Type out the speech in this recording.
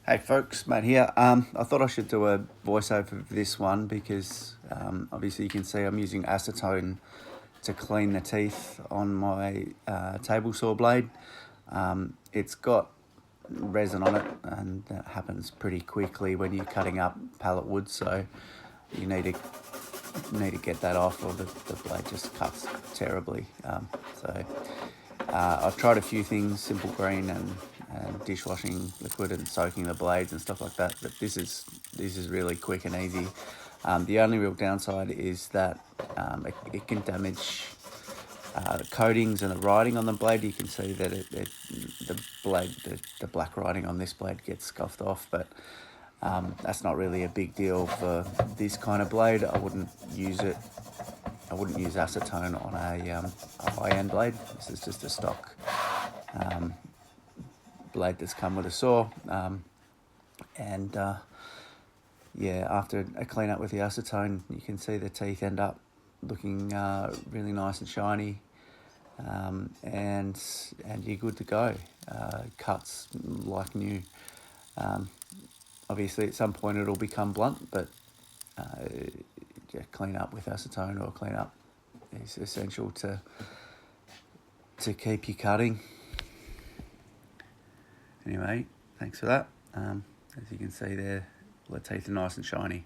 Hey folks, Matt here. I thought I should do a voiceover for this one because obviously you can see I'm using acetone to clean the teeth on my table saw blade. It's got resin on it, and that happens pretty quickly when you're cutting up pallet wood, so you need to get that off, or the blade just cuts terribly. I've tried a few things, simple green and dishwashing liquid and soaking the blades and stuff like that, but this is really quick and easy. The only real downside is that it can damage the coatings and the writing on the blade. You can see that the black writing on this blade gets scuffed off, but that's not really a big deal for this kind of blade. I wouldn't use acetone on a high-end blade. This is just a stock blade that's come with a saw, after a clean up with the acetone, you can see the teeth end up looking really nice and shiny, and you're good to go. Cuts like new. Obviously at some point it'll become blunt, but clean up with acetone or clean up is essential to keep you cutting. Anyway, thanks for that. As you can see there, the teeth are nice and shiny.